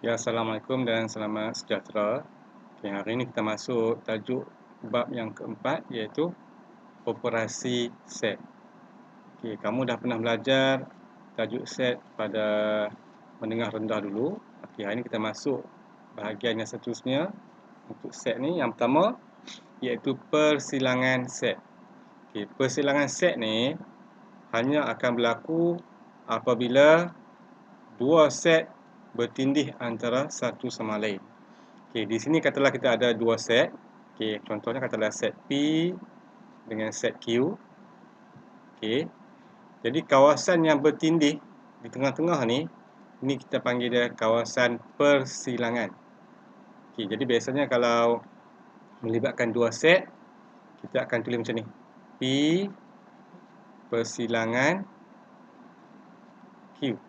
Ya, Assalamualaikum dan selamat sejahtera. Okay, hari ini kita masuk tajuk bab yang keempat iaitu operasi set. Okay, kamu dah pernah belajar tajuk set pada menengah rendah dulu. Okay, hari ini kita masuk bahagian yang seterusnya untuk set ni. Yang pertama iaitu persilangan set. Okay, persilangan set ni hanya akan berlaku apabila dua set bertindih antara satu sama lain. Okey, di sini katalah kita ada dua set. Okey, contohnya katalah set P dengan set Q. Okey. Jadi kawasan yang bertindih di tengah-tengah ni, ini kita panggil dia kawasan persilangan. Okey, jadi biasanya kalau melibatkan dua set, kita akan tulis macam ni. P persilangan Q.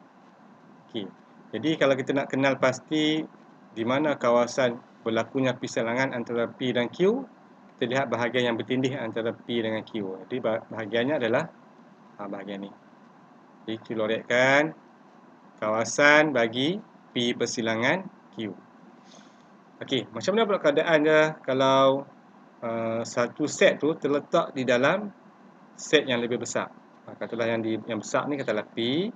Okey. Jadi kalau kita nak kenal pasti di mana kawasan berlakunya persilangan antara P dan Q, kita lihat bahagian yang bertindih antara P dengan Q. Jadi bahagiannya adalah bahagian ni. Jadi kita lorekkan kawasan bagi P persilangan Q. Okey, macam mana pula keadaan dia kalau satu set tu terletak di dalam set yang lebih besar. Katalah yang besar ni katalah P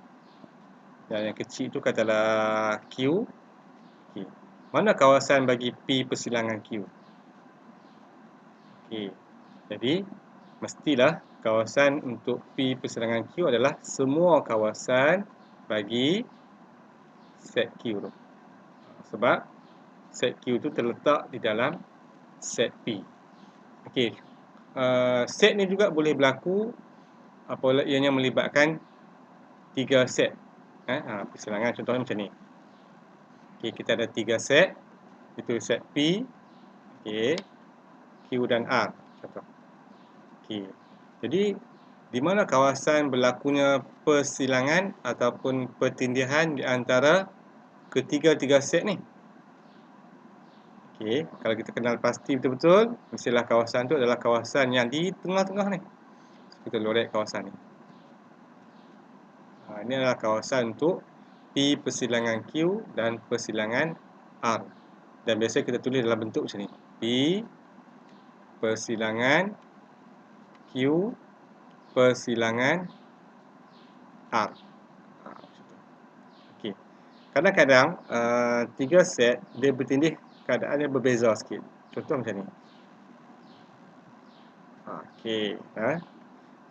dan yang kecil tu katalah Q. Okey. Mana kawasan bagi P persilangan Q? Okey. Jadi mestilah kawasan untuk P persilangan Q adalah semua kawasan bagi set Q tu. Sebab set Q tu terletak di dalam set P. Okey. Set ni juga boleh berlaku apabila ianya melibatkan tiga set. Persilangan contohnya macam ni. Okey, kita ada tiga set. Itu set P, okey, Q dan R. Contoh. Okey. Jadi di mana kawasan berlakunya persilangan ataupun pertindihan di antara ketiga-tiga set ni? Okey, kalau kita kenal pasti betul-betul, mestilah kawasan tu adalah kawasan yang di tengah-tengah ni. Kita lorek kawasan ni. Ini adalah kawasan untuk P persilangan Q dan persilangan R. Dan biasa kita tulis dalam bentuk macam ni. P persilangan Q persilangan R. Okey. Kadang-kadang tiga set dia bertindih keadaannya berbeza sikit. Contoh macam ni. Okey,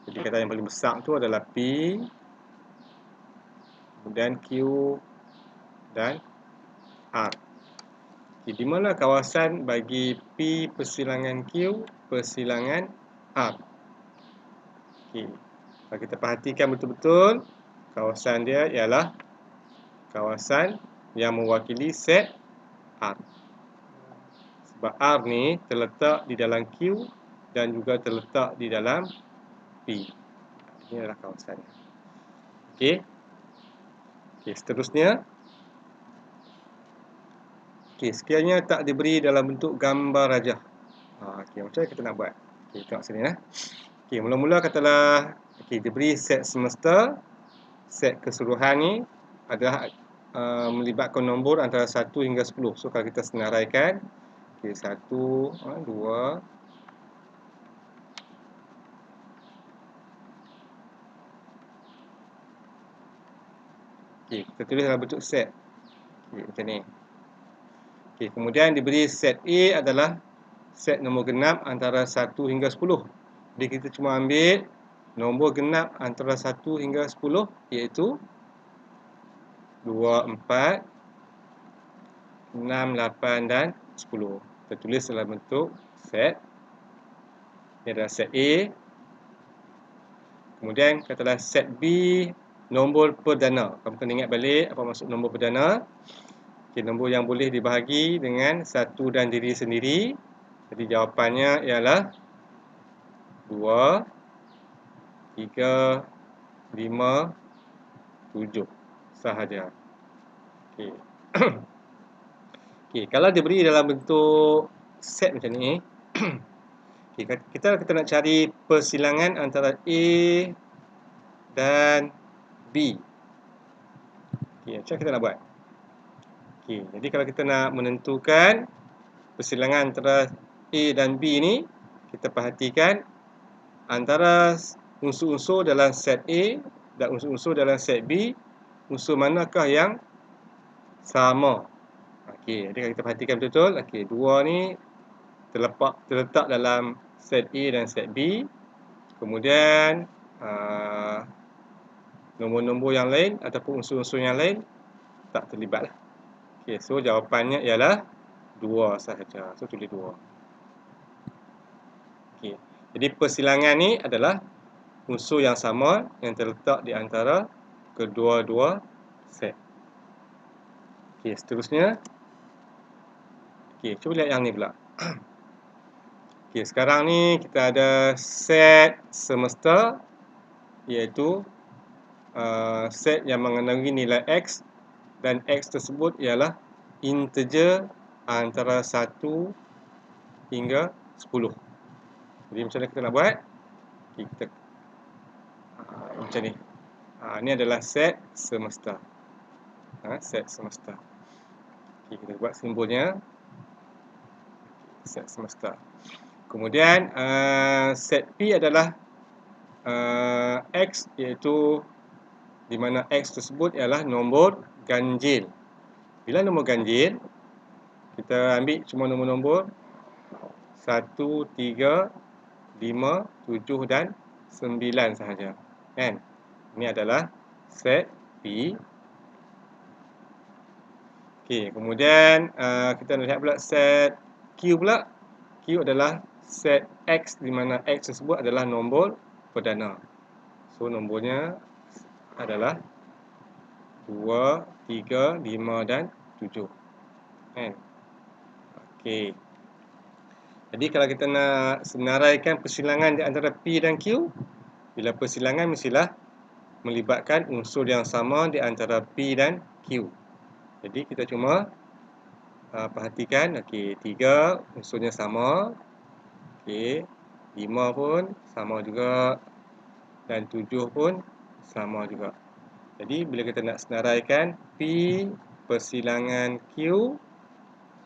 jadi kata yang paling besar tu adalah P, kemudian Q dan R. Okay, di mana kawasan bagi P persilangan Q persilangan R? Okey. Kalau kita perhatikan betul-betul, kawasan dia ialah kawasan yang mewakili set R. Sebab R ni terletak di dalam Q dan juga terletak di dalam P. Ini adalah kawasannya. Okey. Okey, seterusnya. Okey, sekiranya tak diberi dalam bentuk gambar rajah. Okey, macam mana kita nak buat? Okey, tengok sini ya. Okey, mula-mula katalah diberi set semesta. Set keseluruhan ni adalah melibatkan nombor antara 1 hingga 10. So kalau kita senaraikan, okey, 1, 2, okey, kita tulis dalam bentuk set. Okey, macam ni. Okey, kemudian diberi set A adalah set nombor genap antara 1 hingga 10. Jadi kita cuma ambil nombor genap antara 1 hingga 10 iaitu 2, 4, 6, 8 dan 10. Kita tulis dalam bentuk set. Ini adalah set A. Kemudian katalah set B nombor perdana. Kamu kena ingat balik apa maksud nombor perdana. Okay, nombor yang boleh dibahagi dengan satu dan diri sendiri. Jadi jawapannya ialah 2, 3, 5, 7 sahaja. Okey. Okey, kalau diberi dalam bentuk set macam ni, okay, kita nak cari persilangan antara A dan B. Okey, macam kita nak buat? Okey, jadi kalau kita nak menentukan persilangan antara A dan B ni, kita perhatikan antara unsur-unsur dalam set A dan unsur-unsur dalam set B, unsur manakah yang sama. Okey, jadi kalau kita perhatikan betul-betul, okey, dua ni terletak dalam set A dan set B. Kemudian nombor-nombor yang lain ataupun unsur-unsur yang lain tak terlibat lah. Okay, so jawapannya ialah 2 sahaja. So tulis 2. Okay. Jadi persilangan ni adalah unsur yang sama yang terletak di antara kedua-dua set. Okay, seterusnya. Okay, cuba lihat yang ni pula. Okay, sekarang ni kita ada set semesta, iaitu set yang mengandungi nilai X, dan X tersebut ialah integer antara 1 hingga 10. Jadi macam mana kita nak buat? Okay, kita macam ni. Ini adalah set semesta. Set semesta. Okay, kita buat simbolnya. Set semesta. Kemudian set P adalah X, iaitu di mana X tersebut ialah nombor ganjil. Bila nombor ganjil, kita ambil cuma nombor-nombor 1, 3, 5, 7 dan 9 sahaja. Kan? Ini adalah set P. Okey, kemudian kita lihat pula set Q pula. Q adalah set X, di mana X tersebut adalah nombor perdana. So nombornya adalah 2, 3, 5 dan 7. Kan? Okey. Jadi kalau kita nak senaraikan persilangan di antara P dan Q, bila persilangan mestilah melibatkan unsur yang sama di antara P dan Q. Jadi kita cuma perhatikan, okey, 3 unsurnya sama. Okey, 5 pun sama juga, dan 7 pun sama juga. Jadi bila kita nak senaraikan P persilangan Q,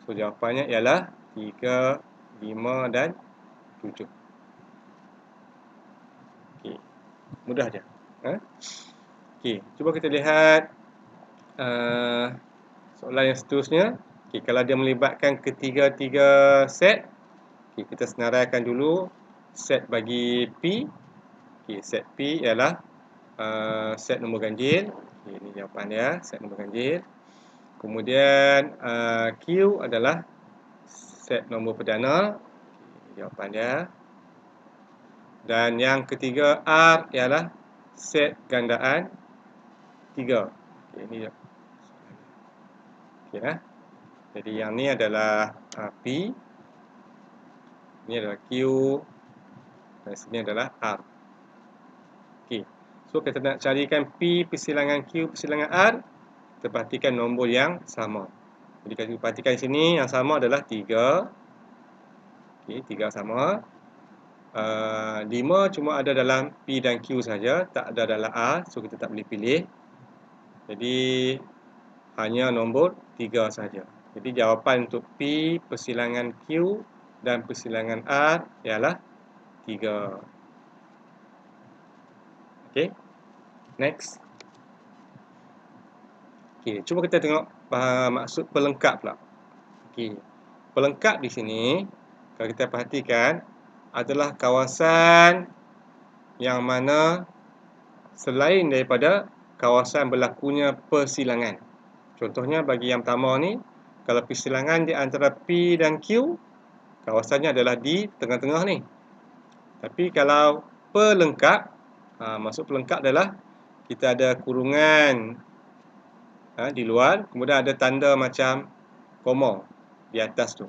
so jawapannya ialah 3, 5 dan 7. Okey, mudah je. Okey, cuba kita lihat soalan yang seterusnya. Okay, kalau dia melibatkan ketiga-tiga set, okay, kita senaraikan dulu set bagi P. Okay, set P ialah set nombor ganjil. Okay, ini jawapan dia, set nombor ganjil. Kemudian Q adalah set nombor perdana. Okay, jawapan dia. Dan yang ketiga R ialah set gandaan 3. Okay, ini okay, jadi yang ni adalah P, ini adalah Q, dan sini adalah R. Okey, so kita nak carikan P persilangan Q persilangan R, kita perhatikan nombor yang sama. Jadi kalau kita perhatikan sini, yang sama adalah 3. Okey, 3 sama. 5 cuma ada dalam P dan Q saja, tak ada dalam R, so kita tak boleh pilih. Jadi hanya nombor 3 saja. Jadi jawapan untuk P persilangan Q dan persilangan R ialah 3. Okey. Next. Okey, cuba kita tengok maksud pelengkap pula. Okey. Pelengkap di sini kalau kita perhatikan adalah kawasan yang mana selain daripada kawasan berlakunya persilangan. Contohnya bagi yang pertama ni, kalau persilangan di antara P dan Q, kawasannya adalah di tengah-tengah ni. Tapi kalau pelengkap, maksud pelengkap adalah kita ada kurungan di luar, kemudian ada tanda macam koma di atas tu.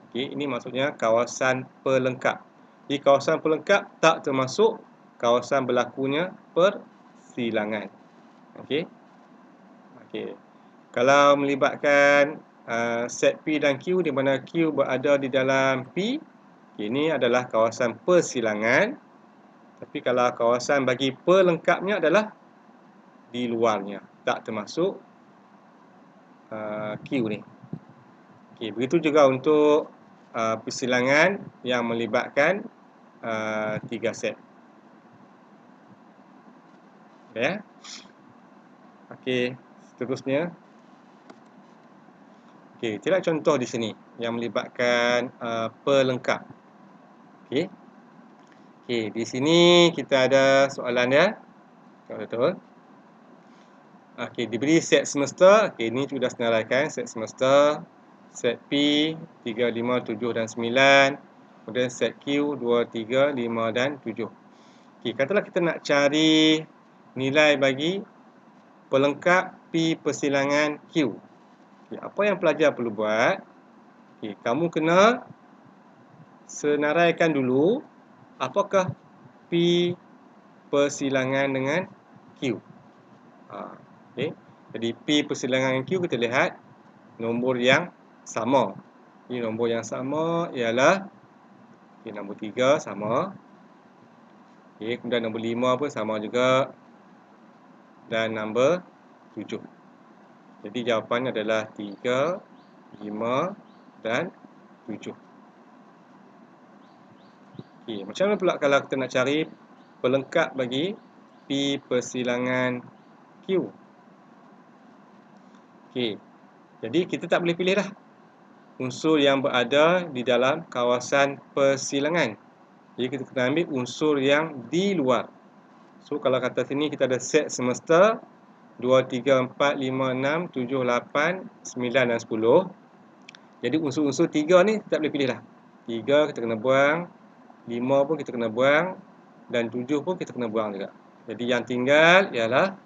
Okey, ini maksudnya kawasan pelengkap. Di kawasan pelengkap tak termasuk kawasan berlakunya persilangan. Okey. Okey. Kalau melibatkan set P dan Q, di mana Q berada di dalam P, ini adalah kawasan persilangan. Tapi kalau kawasan bagi pelengkapnya adalah di luarnya, tak termasuk Q ni. Okey, begitu juga untuk persilangan yang melibatkan 3 set. Ya. Okey, seterusnya. Okey, kita lihat contoh di sini yang melibatkan pelengkap. Okey. Okey, di sini kita ada soalan dia. Betul. Okey, diberi set semesta. Okey, ini sudah senaraikan set semesta. Set P 3, 5, 7 dan 9. Kemudian set Q 2, 3, 5 dan 7. Okey, katalah kita nak cari nilai bagi pelengkap P persilangan Q. Okay, apa yang pelajar perlu buat? Okay, kamu kena senaraikan dulu apakah P persilangan dengan Q. Okay. Jadi P persilangan dengan Q kita lihat nombor yang sama. Ini nombor yang sama ialah nombor 3 sama. Okay, kemudian nombor 5 pun sama juga. Dan nombor 7. Jadi jawapannya adalah 3, 5 dan 7. Okay, macam mana pula kalau kita nak cari pelengkap bagi P persilangan Q? Okay, jadi kita tak boleh pilih lah unsur yang berada di dalam kawasan persilangan. Jadi kita kena ambil unsur yang di luar. So kalau kata sini kita ada set semesta 2, 3, 4, 5, 6, 7, 8, 9 dan 10. Jadi unsur-unsur 3 ni kita tak boleh pilih lah. 3 kita kena buang, 5 pun kita kena buang, dan 7 pun kita kena buang juga. Jadi yang tinggal ialah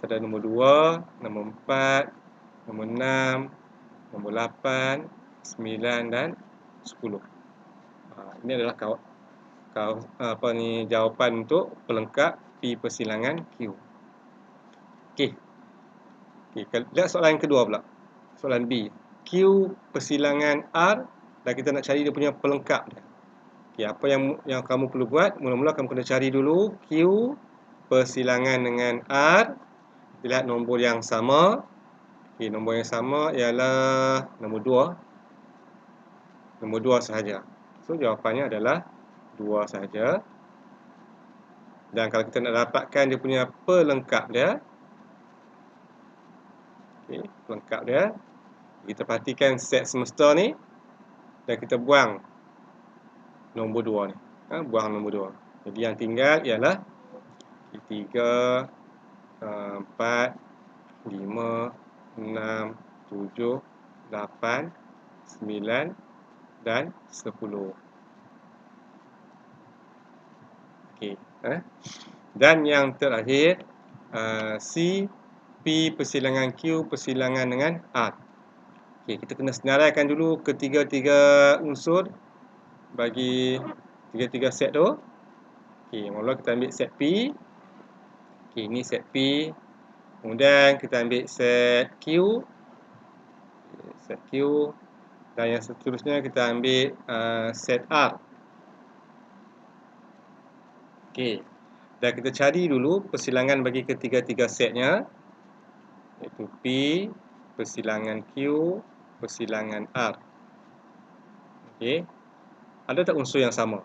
kita ada nombor 2, nombor 4, nombor 6, nombor 8, 9 dan 10. Ini adalah jawapan untuk pelengkap P persilangan Q. Okey. Lihat soalan yang kedua pula. Soalan B. Q persilangan R dan kita nak cari dia punya pelengkap dia. Okey, apa yang kamu perlu buat? Mula-mula kamu kena cari dulu Q persilangan dengan R. Lihat nombor yang sama. Okey, nombor yang sama ialah nombor 2. Nombor 2 sahaja. So jawapannya adalah 2 sahaja. Dan kalau kita nak dapatkan dia punya pelengkap dia, okey, pelengkap dia, kita perhatikan set semesta ni dan kita buang nombor 2 ni. Buang nombor 2. Jadi yang tinggal ialah 3, 4, 5, 6, 7, 8, 9 dan 10. Okey, dan yang terakhir C P persilangan Q persilangan dengan R. Okey, kita kena senaraikan dulu ketiga-tiga unsur bagi tiga-tiga set tu. Okey, mula kita ambil set P. Okey, ini set P. Kemudian kita ambil set Q. Set Q. Dan yang seterusnya kita ambil set R. Okey. Dan kita cari dulu persilangan bagi ketiga-tiga setnya, iaitu P persilangan Q persilangan R. Okey. Ada tak unsur yang sama?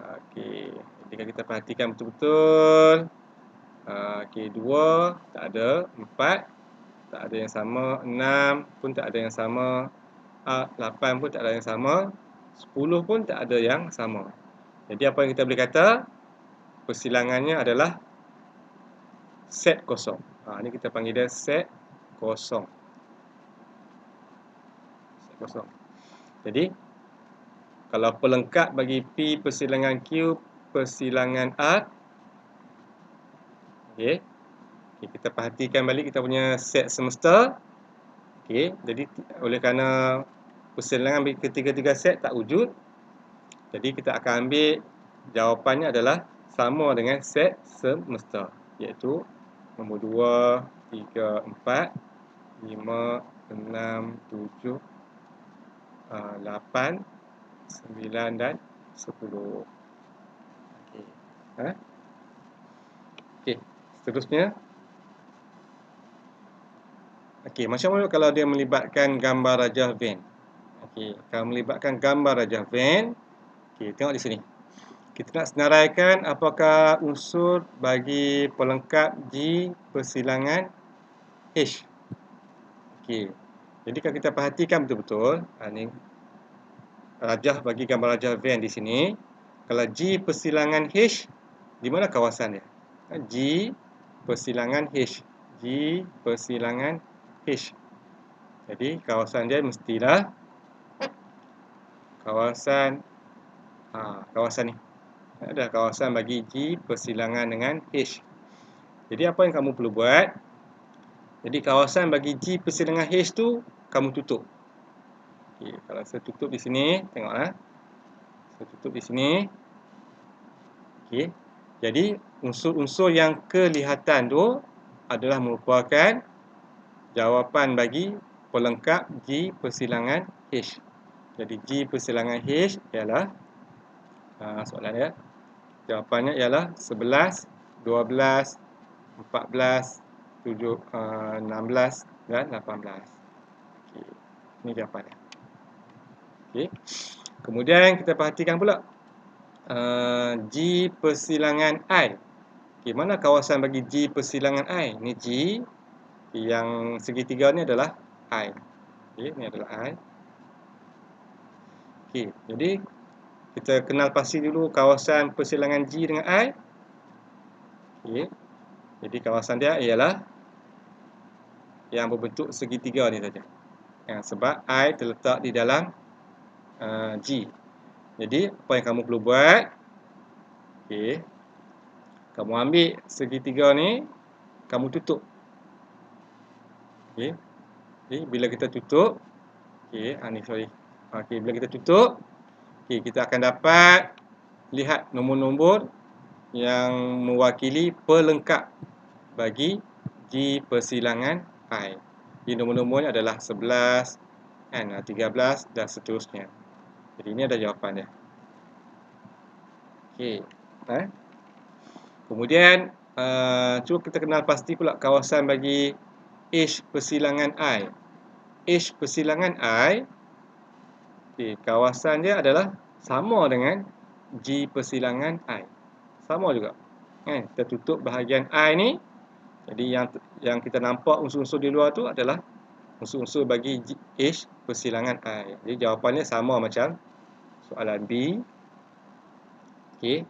Okey. Jika kita perhatikan betul-betul, okey, 2 tak ada, 4 tak ada yang sama, 6 pun tak ada yang sama, 8 pun tak ada yang sama, 10 pun tak ada yang sama. Jadi apa yang kita boleh kata? Persilangannya adalah set kosong. Ini kita panggil dia set kosong. Set kosong. Jadi kalau pelengkap bagi P persilangan Q persilangan R, okey. Kita perhatikan balik kita punya set semesta. Okey, jadi oleh kerana persilangan bagi ketiga-tiga set tak wujud, jadi kita akan ambil jawapannya adalah sama dengan set semesta, iaitu nombor 2, 3, 4, 5, 6, 7, 8, 9 dan 10. Okey. Okey, seterusnya. Okey, macam mana kalau dia melibatkan gambar rajah Venn? Okey, kalau melibatkan gambar rajah Venn, okey, tengok di sini. Kita nak senaraikan apakah unsur bagi pelengkap G persilangan H. Okey. Jadi kalau kita perhatikan betul-betul, ni rajah bagi gambar rajah Venn di sini. Kalau G persilangan H, di mana kawasan dia? G persilangan H. G persilangan H. Jadi kawasan dia mestilah kawasan kawasan ni. Ada kawasan bagi G persilangan dengan H. Jadi apa yang kamu perlu buat? Jadi kawasan bagi G persilangan H tu kamu tutup. Okey, kalau saya tutup di sini, tengoklah. Saya tutup di sini. Okey. Jadi unsur-unsur yang kelihatan tu adalah merupakan jawapan bagi pelengkap G persilangan H. Jadi G persilangan H ialah soalan dia. Jawapannya ialah 11, 12, 14, 16 dan 18. Okey. Ini jawapannya. Okey. Kemudian kita perhatikan pula G persilangan I. Okey, mana kawasan bagi G persilangan I? Ini G, yang segitiga ni adalah I. Okey, ni adalah I. Okey, jadi kita kenal pasti dulu kawasan persilangan G dengan I. Okey. Jadi kawasan dia ialah yang berbentuk segitiga ni saja. Sebab I terletak di dalam G. Jadi apa yang kamu perlu buat? Okey. Kamu ambil segitiga ni, kamu tutup. Okey. Jadi bila kita tutup, okey, Okey, bila kita tutup, okey, kita akan dapat lihat nombor-nombor yang mewakili pelengkap bagi G persilangan I. Jadi nombor-nombornya adalah 11, 13 dan seterusnya. Jadi ini ada jawapan dia. Okey. Kemudian cuba kita kenal pasti pula kawasan bagi H persilangan I. H persilangan I, okey, kawasan dia adalah sama dengan G persilangan I. Sama juga. Kita tutup bahagian I ni. Jadi yang kita nampak unsur-unsur di luar tu adalah unsur-unsur bagi H persilangan I. Jadi jawapannya sama macam soalan B. Okey.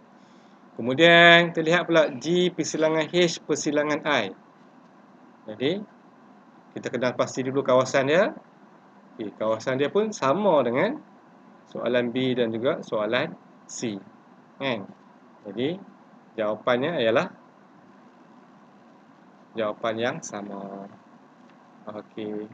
Kemudian kita lihat pula G persilangan H persilangan I. Jadi kita kenal pasti dulu kawasan dia. Okey, kawasan dia pun sama dengan soalan B dan juga soalan C. Jadi jawapannya ialah jawapan yang sama. Okey.